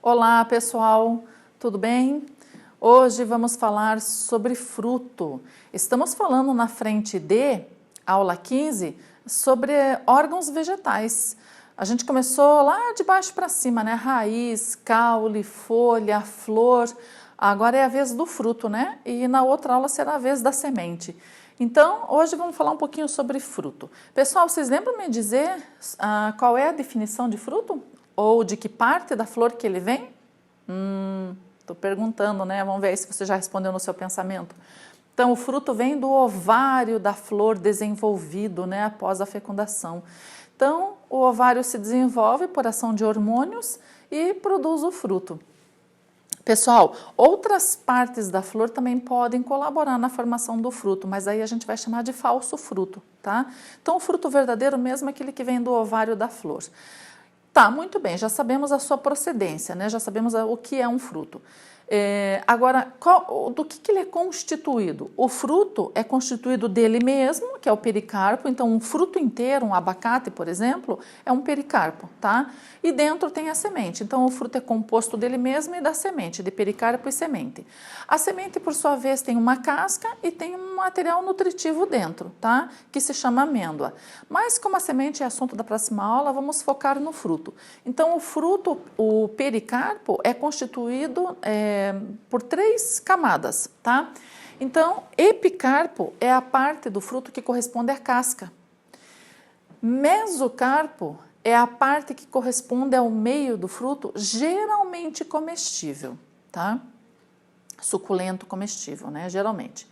Olá pessoal, tudo bem? Hoje vamos falar sobre fruto. Estamos falando na frente de aula 15 sobre órgãos vegetais. A gente começou lá de baixo para cima, né? Raiz, caule, folha, flor. Agora é a vez do fruto, né? E na outra aula será a vez da semente. Então, hoje vamos falar um pouquinho sobre fruto. Pessoal, vocês lembram me dizer qual é a definição de fruto? Ou de que parte da flor que ele vem? Estou perguntando, né? Vamos ver aí se você já respondeu no seu pensamento. Então, o fruto vem do ovário da flor desenvolvido, né? Após a fecundação. Então, o ovário se desenvolve por ação de hormônios e produz o fruto. Pessoal, outras partes da flor também podem colaborar na formação do fruto, mas aí a gente vai chamar de falso fruto, tá? Então, o fruto verdadeiro mesmo é aquele que vem do ovário da flor. Tá, muito bem, já sabemos a sua procedência, né? Já sabemos o que é um fruto. Agora, do que ele é constituído? O fruto é constituído dele mesmo, que é o pericarpo. Então, um fruto inteiro, um abacate, por exemplo, é um pericarpo, tá? E dentro tem a semente. Então, o fruto é composto dele mesmo e da semente, de pericarpo e semente. A semente, por sua vez, tem uma casca e tem um material nutritivo dentro, tá? Que se chama amêndoa. Mas, como a semente é assunto da próxima aula, vamos focar no fruto. Então, o fruto, o pericarpo, é constituído por 3 camadas, tá? Então, epicarpo é a parte do fruto que corresponde à casca. Mesocarpo é a parte que corresponde ao meio do fruto, geralmente comestível, tá? Suculento comestível, né? Geralmente.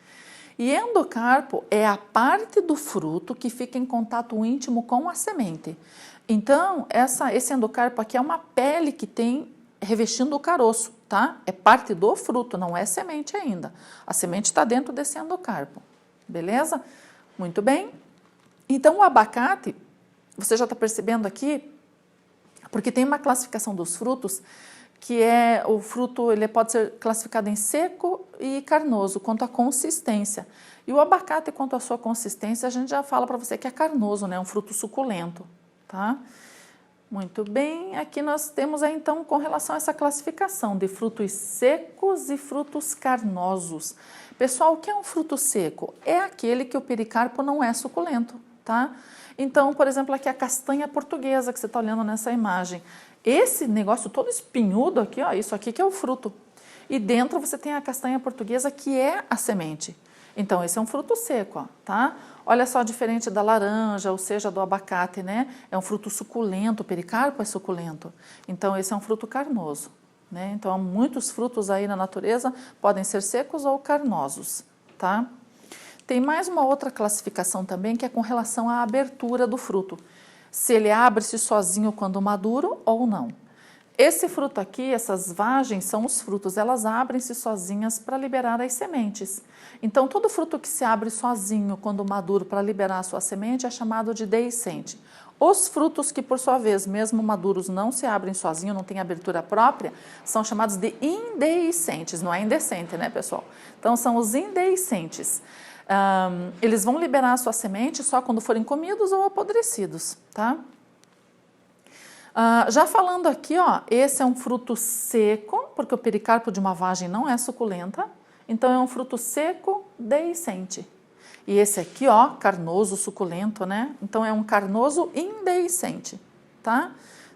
E endocarpo é a parte do fruto que fica em contato íntimo com a semente. Então, esse endocarpo aqui é uma pele que tem revestindo o caroço, tá? É parte do fruto, não é semente ainda. A semente está dentro desse endocarpo, beleza? Muito bem. Então, o abacate, você já está percebendo aqui, porque tem uma classificação dos frutos, que o fruto ele pode ser classificado em seco e carnoso, quanto à consistência. E o abacate, quanto à sua consistência, a gente já fala para você que é carnoso, né? Um fruto suculento, tá? Muito bem, aqui nós temos aí, então, com relação a essa classificação de frutos secos e frutos carnosos. Pessoal, o que é um fruto seco? É aquele que o pericarpo não é suculento, tá? Então, por exemplo, aqui a castanha portuguesa que você está olhando nessa imagem. Esse negócio todo espinhudo aqui, ó, isso aqui que é o fruto. E dentro você tem a castanha portuguesa que é a semente. Então, esse é um fruto seco, ó, tá? Olha só, diferente da laranja, ou seja, do abacate, né? É um fruto suculento, o pericarpo é suculento. Então, esse é um fruto carnoso, né? Então, muitos frutos aí na natureza podem ser secos ou carnosos, tá? Tem mais uma outra classificação também, que é com relação à abertura do fruto. Se ele abre-se sozinho quando maduro ou não. Esse fruto aqui, essas vagens são os frutos, elas abrem-se sozinhas para liberar as sementes. Então, todo fruto que se abre sozinho quando maduro para liberar a sua semente é chamado de deiscente. Os frutos que, por sua vez, mesmo maduros, não se abrem sozinho, não têm abertura própria, são chamados de indeiscentes, não é indecente, né, pessoal? Então, são os indeiscentes. Eles vão liberar a sua semente só quando forem comidos ou apodrecidos, tá? Já falando aqui, ó, esse é um fruto seco, porque o pericarpo de uma vagem não é suculenta, então é um fruto seco deiscente. E esse aqui, ó, carnoso, suculento, né? Então é um carnoso indeiscente, tá?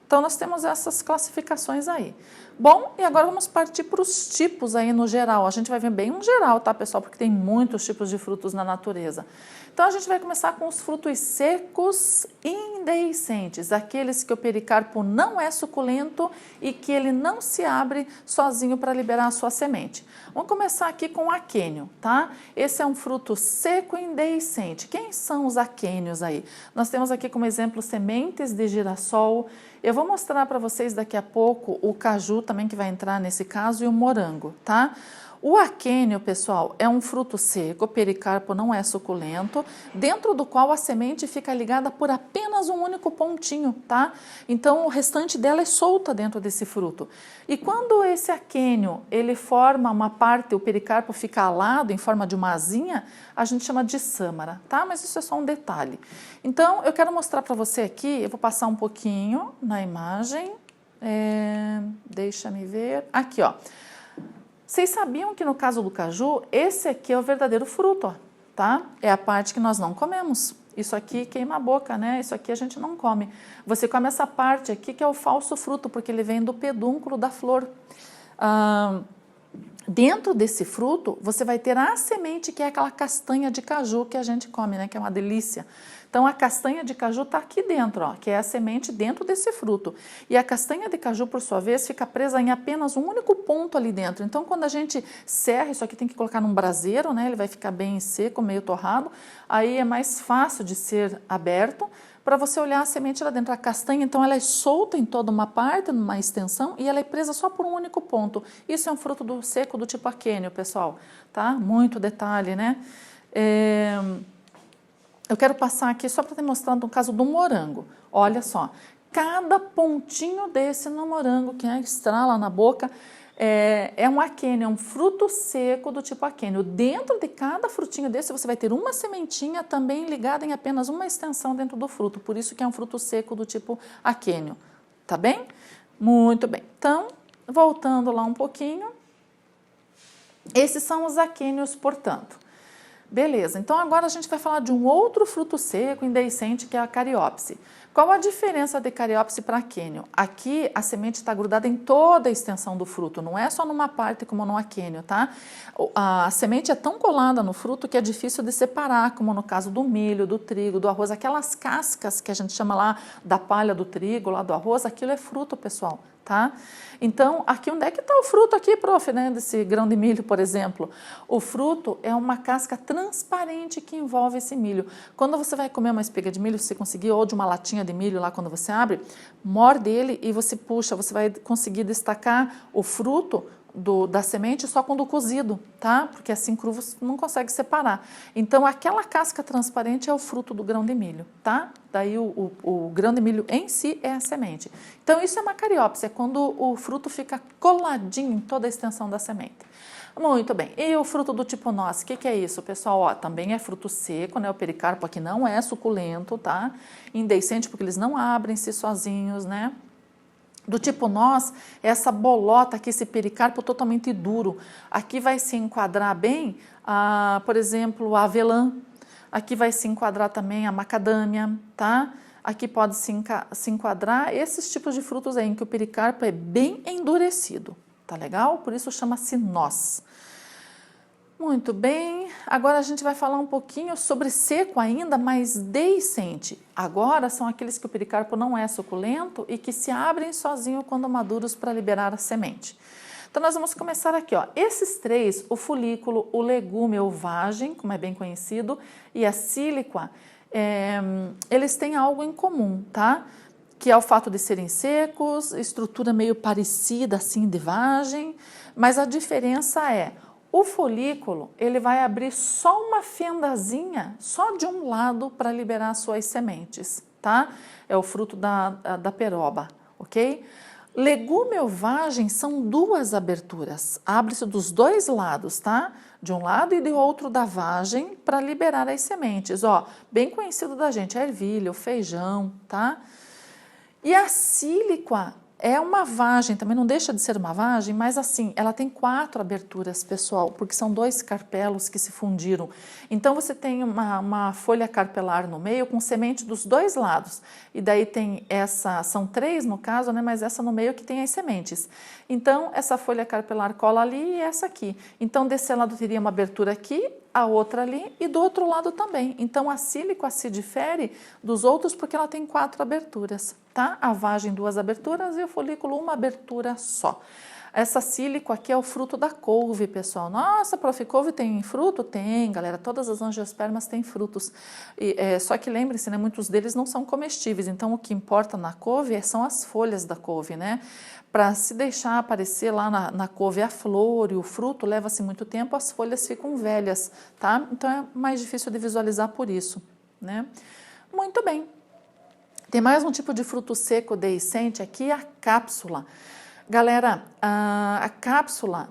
Então nós temos essas classificações aí. Bom, e agora vamos partir para os tipos aí no geral. A gente vai ver bem um geral, tá, pessoal? Porque tem muitos tipos de frutos na natureza. Então a gente vai começar com os frutos secos indeiscentes, aqueles que o pericarpo não é suculento e que ele não se abre sozinho para liberar a sua semente. Vamos começar aqui com o aquênio, tá? Esse é um fruto seco indeiscente. Quem são os aquênios aí? Nós temos aqui como exemplo sementes de girassol. Eu vou mostrar para vocês daqui a pouco o caju também que vai entrar nesse caso e o morango, tá? O aquênio, pessoal, é um fruto seco, o pericarpo não é suculento, dentro do qual a semente fica ligada por apenas um único pontinho, tá? Então, o restante dela é solta dentro desse fruto. E quando esse aquênio, ele forma uma parte, o pericarpo fica alado em forma de uma asinha, a gente chama de sâmara, tá? Mas isso é só um detalhe. Então, eu quero mostrar para você aqui, eu vou passar um pouquinho na imagem. Deixa-me ver. Aqui, ó. Vocês sabiam que no caso do caju, esse aqui é o verdadeiro fruto, ó, tá? É a parte que nós não comemos. Isso aqui queima a boca, né? Isso aqui a gente não come. Você come essa parte aqui que é o falso fruto, porque ele vem do pedúnculo da flor. Dentro desse fruto, você vai ter a semente, que é aquela castanha de caju que a gente come, né? Que é uma delícia. Então, a castanha de caju está aqui dentro, ó, que é a semente dentro desse fruto. E a castanha de caju, por sua vez, fica presa em apenas um único ponto ali dentro. Então, quando a gente serra, isso aqui tem que colocar num braseiro, né? Ele vai ficar bem seco, meio torrado. Aí é mais fácil de ser aberto para você olhar a semente lá dentro. A castanha, então, ela é solta em toda uma parte, numa extensão, e ela é presa só por um único ponto. Isso é um fruto seco do tipo aquênio, pessoal, tá? Muito detalhe, né? Eu quero passar aqui só para te mostrar no caso do morango. Olha só, cada pontinho desse no morango que estrala na boca é um aquênio, é um fruto seco do tipo aquênio. Dentro de cada frutinho desse você vai ter uma sementinha também ligada em apenas uma extensão dentro do fruto. Por isso que é um fruto seco do tipo aquênio. Tá bem? Muito bem. Então, voltando lá um pouquinho. Esses são os aquênios, portanto. Beleza, então agora a gente vai falar de um outro fruto seco indehiscente, que é a cariopse. Qual a diferença de cariopse para aquênio? Aqui a semente está grudada em toda a extensão do fruto, não é só numa parte como no aquênio, tá? A semente é tão colada no fruto que é difícil de separar, como no caso do milho, do trigo, do arroz. Aquelas cascas que a gente chama lá da palha do trigo, lá do arroz, aquilo é fruto, pessoal. Tá? Então, aqui onde é que está o fruto aqui, prof, né, desse grão de milho, por exemplo? O fruto é uma casca transparente que envolve esse milho. Quando você vai comer uma espiga de milho, se você conseguir, ou de uma latinha de milho lá quando você abre, morde ele e você puxa, você vai conseguir destacar o fruto da semente só quando cozido, tá? Porque assim cru você não consegue separar. Então, aquela casca transparente é o fruto do grão de milho, tá? Daí o grão de milho em si é a semente. Então, isso é uma cariopse, é quando o fruto fica coladinho em toda a extensão da semente. Muito bem. E o fruto do tipo noz, o que é isso, pessoal? Ó, também é fruto seco, né? O pericarpo aqui não é suculento, tá? Indehiscente, porque eles não abrem-se sozinhos, né? Do tipo noz, essa bolota aqui, esse pericarpo totalmente duro. Aqui vai se enquadrar bem, por exemplo, a avelã. Aqui vai se enquadrar também a macadâmia, tá? Aqui pode se enquadrar esses tipos de frutos aí, em que o pericarpo é bem endurecido, tá legal? Por isso chama-se noz. Muito bem, agora a gente vai falar um pouquinho sobre seco ainda, mas dehiscente. Agora são aqueles que o pericarpo não é suculento e que se abrem sozinho quando maduros para liberar a semente. Então nós vamos começar aqui, ó. Esses três, o folículo, o legume ou vagem, como é bem conhecido, e a síliqua, eles têm algo em comum, tá? Que é o fato de serem secos, estrutura meio parecida assim de vagem, mas a diferença é: o folículo, ele vai abrir só uma fendazinha, só de um lado, para liberar as suas sementes, tá? É o fruto da peroba, ok? Legume ou vagem são duas aberturas, abre-se dos dois lados, tá? De um lado e de outro da vagem, para liberar as sementes, ó. Bem conhecido da gente, a ervilha, o feijão, tá? E a síliqua é uma vagem, também não deixa de ser uma vagem, mas assim, ela tem 4 aberturas, pessoal, porque são 2 carpelos que se fundiram. Então, você tem uma folha carpelar no meio com semente dos dois lados. E daí tem essa, são 3 no caso, né, mas essa no meio que tem as sementes. Então, essa folha carpelar cola ali e essa aqui. Então, desse lado teria uma abertura aqui, a outra ali e do outro lado também. Então, a síliqua se difere dos outros porque ela tem 4 aberturas, tá? A vagem 2 aberturas e o folículo 1 abertura só. Essa síliqua aqui é o fruto da couve, pessoal. Nossa, prof, couve tem fruto? Tem, galera. Todas as angiospermas têm frutos. Só que lembre-se, né, muitos deles não são comestíveis. Então, o que importa na couve são as folhas da couve, né? Para se deixar aparecer lá na couve a flor e o fruto, leva-se muito tempo, as folhas ficam velhas, tá? Então, é mais difícil de visualizar por isso, né? Muito bem. Tem mais um tipo de fruto seco dehiscente aqui, a cápsula. Galera, a cápsula,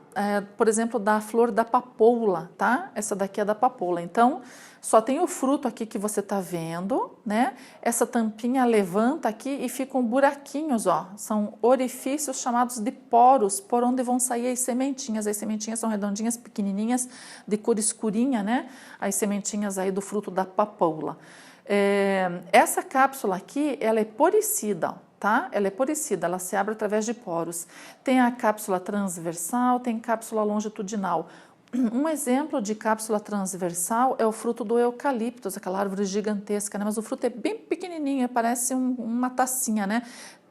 por exemplo, da flor da papoula, tá? Essa daqui é da papoula. Então, só tem o fruto aqui que você tá vendo, né? Essa tampinha levanta aqui e ficam buraquinhos, ó. São orifícios chamados de poros, por onde vão sair as sementinhas. As sementinhas são redondinhas, pequenininhas, de cor escurinha, né? As sementinhas aí do fruto da papoula. Essa cápsula aqui, ela é poricida, ó. Tá? Ela é poricida, ela se abre através de poros. Tem a cápsula transversal, tem cápsula longitudinal. Um exemplo de cápsula transversal é o fruto do eucaliptus, aquela árvore gigantesca, né? Mas o fruto é bem pequenininho, parece uma tacinha, né?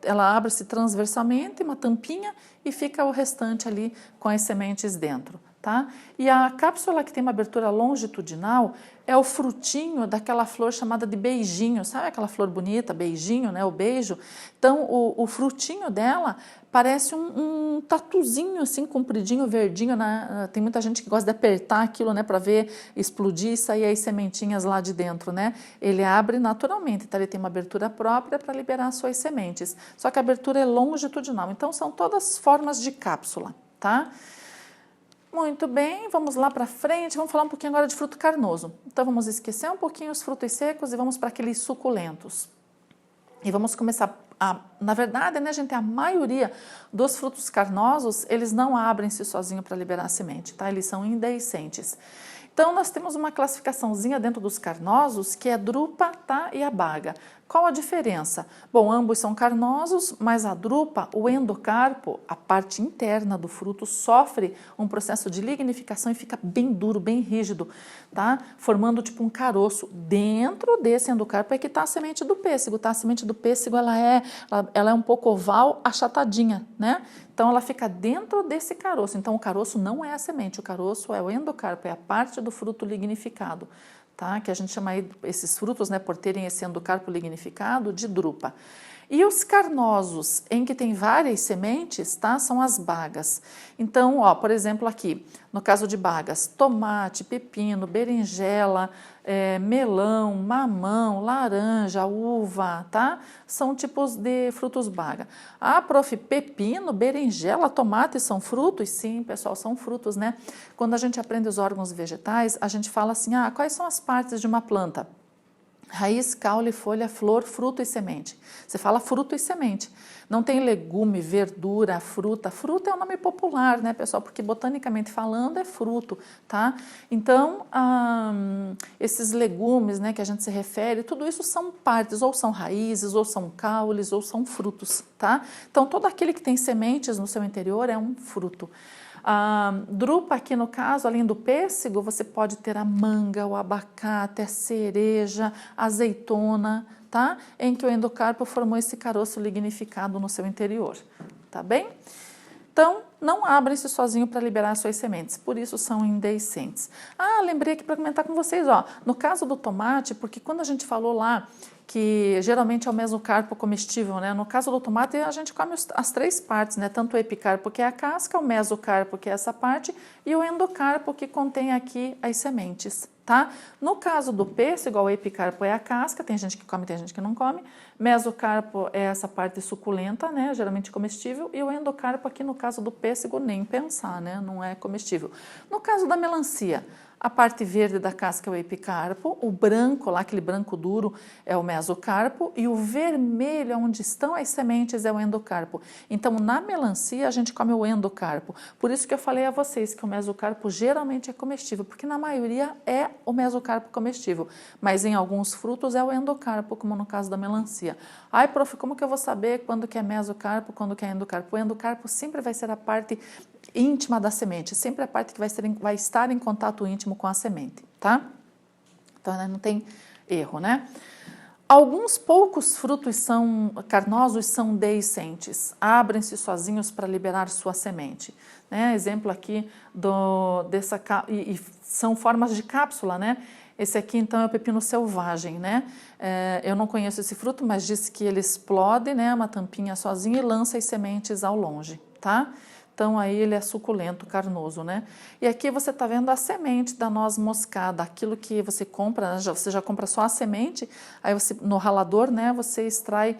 Ela abre-se transversalmente, uma tampinha, e fica o restante ali com as sementes dentro. Tá? E a cápsula que tem uma abertura longitudinal é o frutinho daquela flor chamada de beijinho, sabe aquela flor bonita, beijinho, né? O beijo. Então, o frutinho dela parece um tatuzinho assim, compridinho, verdinho, né? Tem muita gente que gosta de apertar aquilo, né? Para ver explodir e sair as sementinhas lá de dentro, né? Ele abre naturalmente, tá? Ele tem uma abertura própria para liberar suas sementes. Só que a abertura é longitudinal, então são todas formas de cápsula, tá? Muito bem, vamos lá para frente, vamos falar um pouquinho agora de fruto carnoso. Então vamos esquecer um pouquinho os frutos secos e vamos para aqueles suculentos. E vamos começar, na verdade, né, gente, a maioria dos frutos carnosos, eles não abrem-se sozinho para liberar a semente, tá? Eles são indehiscentes. Então, nós temos uma classificaçãozinha dentro dos carnosos, que é a drupa, tá, e a baga. Qual a diferença? Bom, ambos são carnosos, mas a drupa, o endocarpo, a parte interna do fruto, sofre um processo de lignificação e fica bem duro, bem rígido, tá? Formando tipo um caroço. Dentro desse endocarpo é que está a semente do pêssego, tá? A semente do pêssego, ela é um pouco oval, achatadinha, né? Então, ela fica dentro desse caroço. Então, o caroço não é a semente, o caroço é o endocarpo, é a parte do fruto lignificado, tá? Que a gente chama aí, esses frutos, né, por terem esse endocarpo lignificado, de drupa. E os carnosos, em que tem várias sementes, tá? São as bagas. Então, ó, por exemplo, aqui, no caso de bagas, tomate, pepino, berinjela, melão, mamão, laranja, uva, tá? São tipos de frutos baga. Ah, prof, pepino, berinjela, tomate são frutos? Sim, pessoal, são frutos, né? Quando a gente aprende os órgãos vegetais, a gente fala assim, quais são as partes de uma planta? Raiz, caule, folha, flor, fruto e semente. Você fala fruto e semente. Não tem legume, verdura, fruta. Fruta é um nome popular, né, pessoal? Porque botanicamente falando é fruto, tá? Então, esses legumes, né, que a gente se refere, tudo isso são partes, ou são raízes, ou são caules, ou são frutos, tá? Então, todo aquele que tem sementes no seu interior é um fruto. A drupa aqui no caso, além do pêssego, você pode ter a manga, o abacate, a cereja, a azeitona, tá? Em que o endocarpo formou esse caroço lignificado no seu interior, tá bem? Então, não abrem-se sozinho para liberar suas sementes, por isso são indehiscentes. Lembrei aqui para comentar com vocês, ó, no caso do tomate, porque quando a gente falou lá que geralmente é o mesocarpo comestível, né? No caso do tomate, a gente come as três partes, né? Tanto o epicarpo, que é a casca, o mesocarpo, que é essa parte, e o endocarpo, que contém aqui as sementes, tá? No caso do pêssego, o epicarpo é a casca, tem gente que come, tem gente que não come. Mesocarpo é essa parte suculenta, né? Geralmente comestível, e o endocarpo aqui no caso do pêssego, nem pensar, né? Não é comestível. No caso da melancia, a parte verde da casca é o epicarpo, o branco, lá aquele branco duro, é o mesocarpo, e o vermelho, onde estão as sementes, é o endocarpo. Então, na melancia, a gente come o endocarpo. Por isso que eu falei a vocês que o mesocarpo geralmente é comestível, porque na maioria é o mesocarpo comestível, mas em alguns frutos é o endocarpo, como no caso da melancia. Ai, prof, como que eu vou saber quando que é mesocarpo, quando que é endocarpo? O endocarpo sempre vai ser a parte íntima da semente, sempre a parte que vai estar em contato íntimo com a semente, tá? Então, não tem erro, né? Alguns poucos frutos carnosos são dehiscentes, abrem-se sozinhos para liberar sua semente, né? Exemplo aqui e são formas de cápsula, né? Esse aqui, então, é o pepino selvagem, né? Eu não conheço esse fruto, mas disse que ele explode, né? Uma tampinha sozinho e lança as sementes ao longe, tá? Então, aí ele é suculento, carnoso, né? E aqui você está vendo a semente da noz moscada, aquilo que você compra, você já compra só a semente, aí você, no ralador, né, você extrai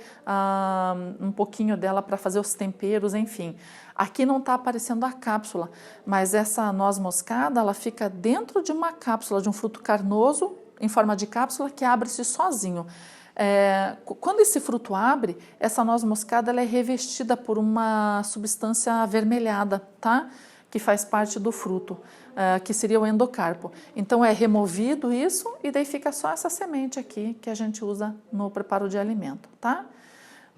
um pouquinho dela para fazer os temperos, enfim. Aqui não está aparecendo a cápsula, mas essa noz moscada, ela fica dentro de uma cápsula, de um fruto carnoso, em forma de cápsula, que abre-se sozinho. Quando esse fruto abre, essa noz moscada ela é revestida por uma substância avermelhada, tá? Que faz parte do fruto, que seria o endocarpo. Então é removido isso e daí fica só essa semente aqui que a gente usa no preparo de alimento, tá?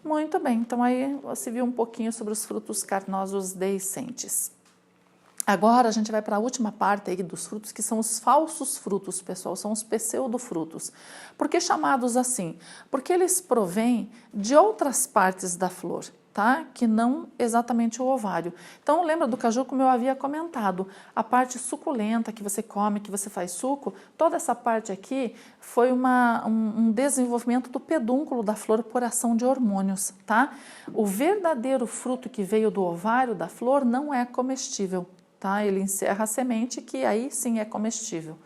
Muito bem, então aí você viu um pouquinho sobre os frutos carnosos deiscentes. Agora a gente vai para a última parte aí dos frutos, que são os falsos frutos, pessoal, são os pseudofrutos. Por que chamados assim? Porque eles provêm de outras partes da flor, tá? Que não exatamente o ovário. Então lembra do caju, como eu havia comentado, a parte suculenta que você come, que você faz suco, toda essa parte aqui foi um desenvolvimento do pedúnculo da flor por ação de hormônios, tá? O verdadeiro fruto que veio do ovário da flor não é comestível. Tá? Ele encerra a semente, que aí sim é comestível,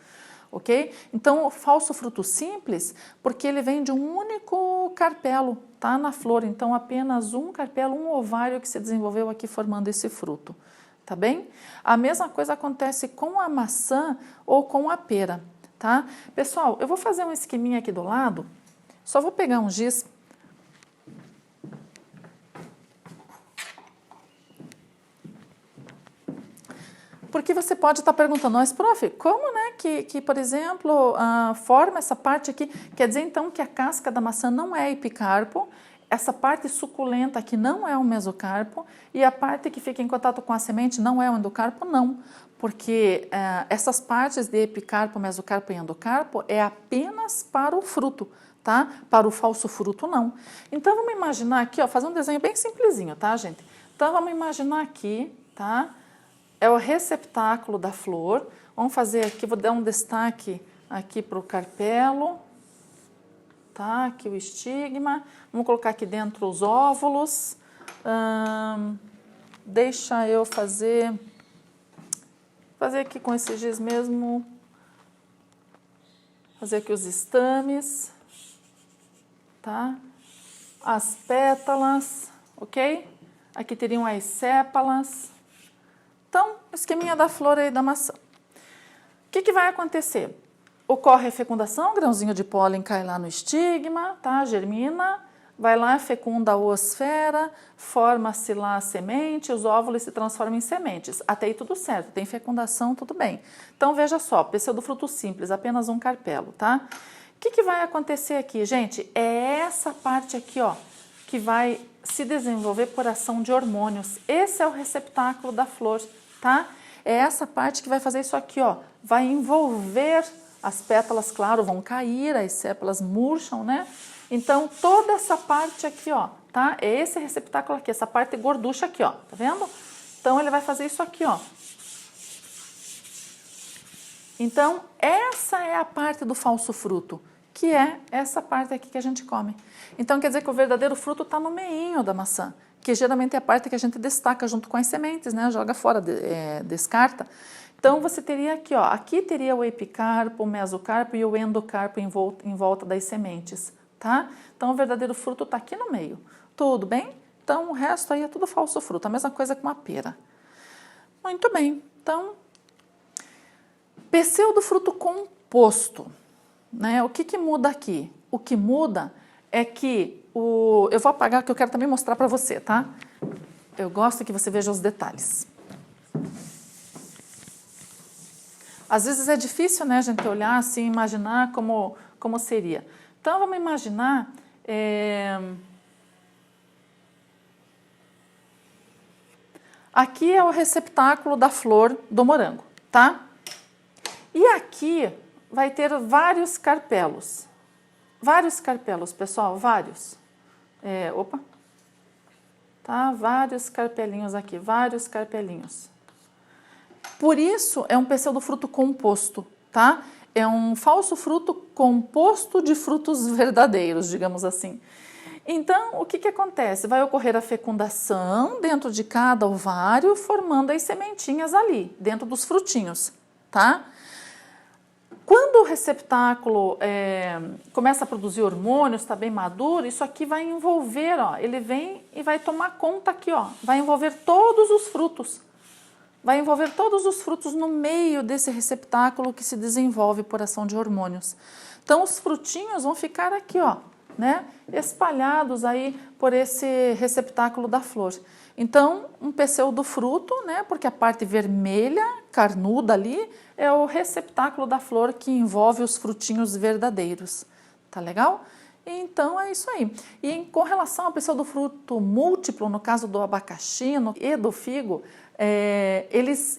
ok? Então, o falso fruto simples, porque ele vem de um único carpelo, tá? Na flor, então apenas um carpelo, um ovário que se desenvolveu aqui formando esse fruto, tá bem? A mesma coisa acontece com a maçã ou com a pera, tá? Pessoal, eu vou fazer um esqueminha aqui do lado, só vou pegar um giz. Porque você pode estar perguntando, mas prof, como né, que por exemplo, forma essa parte aqui? Quer dizer então que a casca da maçã não é epicarpo, essa parte suculenta aqui não é o mesocarpo e a parte que fica em contato com a semente não é o endocarpo? Não, porque essas partes de epicarpo, mesocarpo e endocarpo é apenas para o fruto, tá? Para o falso fruto não. Então vamos imaginar aqui, ó, fazer um desenho bem simplesinho, tá, gente? Então vamos imaginar aqui, tá? É o receptáculo da flor. Vamos fazer aqui, vou dar um destaque aqui para o carpelo, tá? Aqui o estigma. Vamos colocar aqui dentro os óvulos. Deixa eu fazer aqui com esse giz mesmo, fazer aqui os estames, tá? As pétalas, ok? Aqui teriam as sépalas. Então, esqueminha da flor aí da maçã. O que vai acontecer? Ocorre a fecundação, grãozinho de pólen cai lá no estigma, tá? Germina, vai lá, fecunda a oosfera, forma-se lá a semente, os óvulos se transformam em sementes. Até aí tudo certo, tem fecundação, tudo bem. Então, veja só, pseudofruto simples, apenas um carpelo, tá? O que vai acontecer aqui, gente? É essa parte aqui, ó, que vai se desenvolver por ação de hormônios. Esse é o receptáculo da flor, tá? É essa parte que vai fazer isso aqui, ó, vai envolver as pétalas, claro, vão cair, as sépalas murcham, né? Então, toda essa parte aqui, ó, tá? É esse receptáculo aqui, essa parte gorducha aqui, ó, tá vendo? Então, ele vai fazer isso aqui, ó. Então, essa é a parte do falso fruto, que é essa parte aqui que a gente come. Então, quer dizer que o verdadeiro fruto está no meinho da maçã, que geralmente é a parte que a gente destaca junto com as sementes, né? Joga fora, descarta. Então, você teria aqui, ó, aqui teria o epicarpo, o mesocarpo e o endocarpo em volta das sementes, tá? Então, o verdadeiro fruto está aqui no meio. Tudo bem? Então, o resto aí é tudo falso fruto, a mesma coisa com a pera. Muito bem. Então, pseudofruto composto, né? O que muda aqui? O que muda é que eu vou apagar, que eu quero também mostrar para você, tá? Eu gosto que você veja os detalhes. Às vezes é difícil, né, a gente olhar assim, imaginar como seria. Então, vamos imaginar... Aqui é o receptáculo da flor do morango, tá? E aqui vai ter vários carpelos. Vários carpelos, pessoal, vários. Tá? Vários carpelinhos aqui, vários carpelinhos. Por isso, é um pseudofruto composto, tá? É um falso fruto composto de frutos verdadeiros, digamos assim. Então, o que que acontece? Vai ocorrer a fecundação dentro de cada ovário, formando as sementinhas ali, dentro dos frutinhos, tá? Quando o receptáculo começa a produzir hormônios, está bem maduro, isso aqui vai envolver, ó, ele vem e vai tomar conta aqui, ó, vai envolver todos os frutos. Vai envolver todos os frutos no meio desse receptáculo que se desenvolve por ação de hormônios. Então, os frutinhos vão ficar aqui, ó, né, espalhados aí por esse receptáculo da flor. Então, um pseudofruto, né, porque a parte vermelha, carnuda ali, é o receptáculo da flor que envolve os frutinhos verdadeiros. Tá legal? Então, é isso aí. E com relação ao pseudofruto múltiplo, no caso do abacaxi e do figo,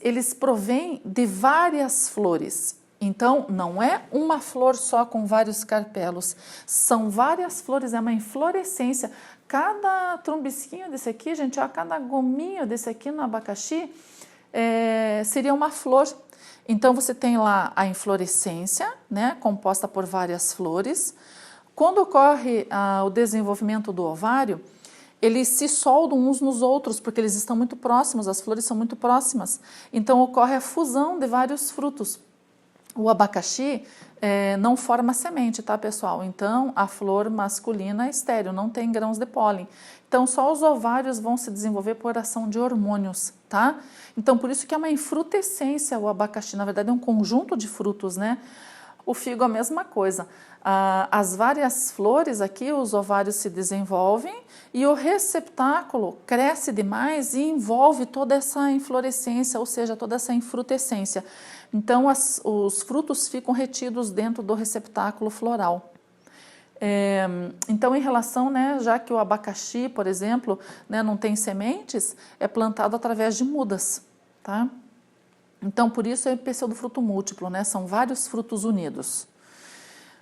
eles provêm de várias flores. Então, não é uma flor só com vários carpelos, são várias flores, é uma inflorescência. Cada trombisquinho desse aqui, gente, ó, cada gominho desse aqui no abacaxi seria uma flor. Então, você tem lá a inflorescência, né, composta por várias flores. Quando ocorre o desenvolvimento do ovário, eles se soldam uns nos outros, porque eles estão muito próximos, as flores são muito próximas. Então, ocorre a fusão de vários frutos. O abacaxi não forma semente, tá, pessoal? Então, a flor masculina é estéril, não tem grãos de pólen. Então, só os ovários vão se desenvolver por ação de hormônios, tá? Então, por isso que é uma infrutescência o abacaxi. Na verdade, é um conjunto de frutos, né? O figo é a mesma coisa. As várias flores aqui, os ovários se desenvolvem e o receptáculo cresce demais e envolve toda essa inflorescência, ou seja, toda essa infrutescência. Então, os frutos ficam retidos dentro do receptáculo floral. Então, em relação, né, já que o abacaxi, por exemplo, né, não tem sementes, é plantado através de mudas, tá? Então, por isso é pseudofruto múltiplo, né? São vários frutos unidos.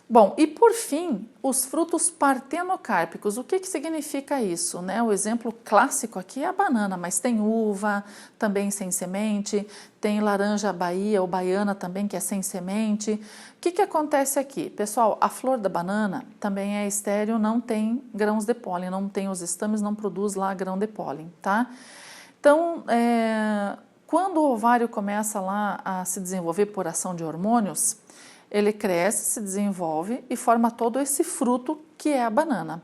Bom, e por fim, os frutos partenocárpicos. O que que significa isso, né? O exemplo clássico aqui é a banana, mas tem uva, também sem semente, tem laranja Bahia ou baiana também, que é sem semente. O que que acontece aqui? Pessoal, a flor da banana também é estéril, não tem grãos de pólen, não tem os estames, não produz lá grão de pólen, tá? Então, quando o ovário começa lá a se desenvolver por ação de hormônios, ele cresce, se desenvolve e forma todo esse fruto que é a banana.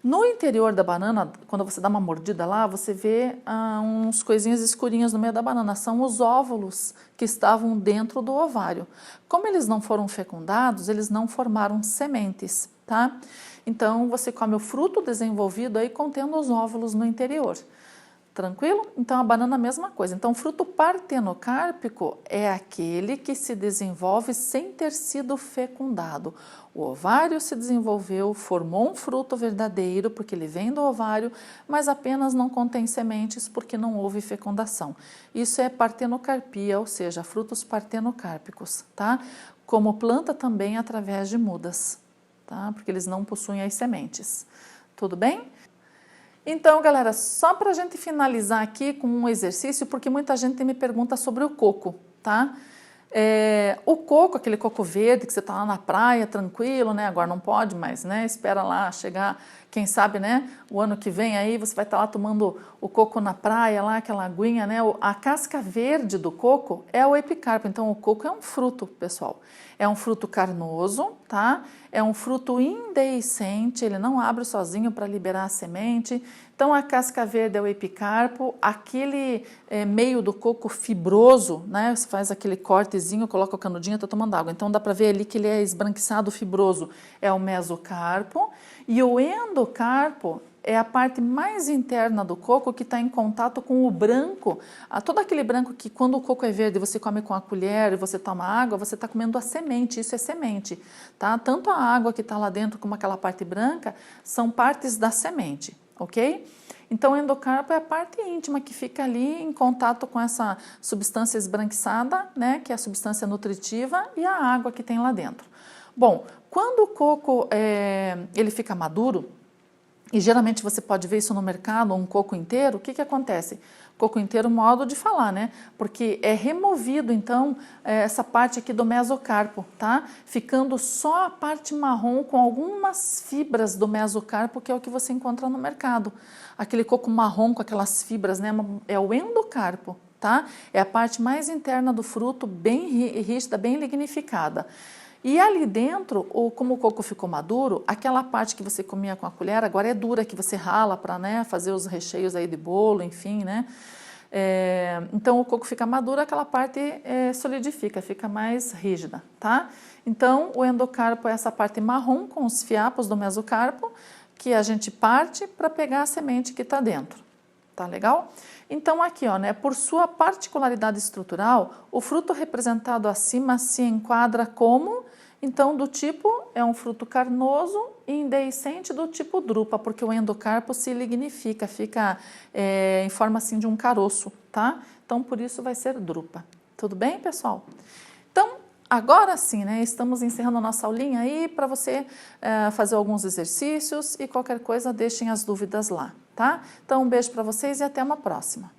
No interior da banana, quando você dá uma mordida lá, você vê uns coisinhas escurinhas no meio da banana. São os óvulos que estavam dentro do ovário. Como eles não foram fecundados, eles não formaram sementes, tá? Então, você come o fruto desenvolvido aí contendo os óvulos no interior. Tranquilo? Então, a banana é a mesma coisa. Então, o fruto partenocárpico é aquele que se desenvolve sem ter sido fecundado. O ovário se desenvolveu, formou um fruto verdadeiro, porque ele vem do ovário, mas apenas não contém sementes porque não houve fecundação. Isso é partenocarpia, ou seja, frutos partenocárpicos, tá? Como planta também através de mudas, tá? Porque eles não possuem as sementes. Tudo bem? Então, galera, só para a gente finalizar aqui com um exercício, porque muita gente me pergunta sobre o coco, tá? O coco, aquele coco verde que você tá lá na praia, tranquilo, né? Agora não pode mais, né? Espera lá chegar, quem sabe, né? O ano que vem aí você vai estar lá tomando o coco na praia, lá aquela aguinha, né? A casca verde do coco é o epicarpo. Então, o coco é um fruto, pessoal. É um fruto carnoso, tá? É um fruto indehiscente, ele não abre sozinho para liberar a semente. Então, a casca verde é o epicarpo, aquele meio do coco fibroso, né? Você faz aquele cortezinho, coloca o canudinho e está tomando água. Então, dá para ver ali que ele é esbranquiçado, fibroso, é o mesocarpo. E o endocarpo é a parte mais interna do coco que está em contato com o branco. Todo aquele branco que quando o coco é verde você come com a colher e você toma água, você está comendo a semente, isso é semente, tá? Tanto a água que está lá dentro como aquela parte branca são partes da semente, ok? Então o endocarpo é a parte íntima que fica ali em contato com essa substância esbranquiçada, né? Que é a substância nutritiva e a água que tem lá dentro. Bom, quando o coco ele fica maduro, e geralmente você pode ver isso no mercado, um coco inteiro, o que que acontece? Coco inteiro, modo de falar, né? Porque é removido, então, essa parte aqui do mesocarpo, tá? Ficando só a parte marrom com algumas fibras do mesocarpo, que é o que você encontra no mercado. Aquele coco marrom com aquelas fibras, né? É o endocarpo, tá? É a parte mais interna do fruto, bem rígida, bem lignificada. E ali dentro, como o coco ficou maduro, aquela parte que você comia com a colher agora é dura, que você rala para, né, fazer os recheios aí de bolo, enfim, né? Então o coco fica maduro, aquela parte solidifica, fica mais rígida, tá? Então o endocarpo é essa parte marrom com os fiapos do mesocarpo que a gente parte para pegar a semente que está dentro. Tá legal? Então aqui, ó, né, por sua particularidade estrutural, o fruto representado acima se enquadra como, então, do tipo, é um fruto carnoso e indehiscente do tipo drupa, porque o endocarpo se lignifica, fica em forma assim de um caroço, tá? Então, por isso vai ser drupa. Tudo bem, pessoal? Então, agora sim, né, estamos encerrando a nossa aulinha aí para você fazer alguns exercícios e qualquer coisa deixem as dúvidas lá, tá? Então, um beijo para vocês e até uma próxima.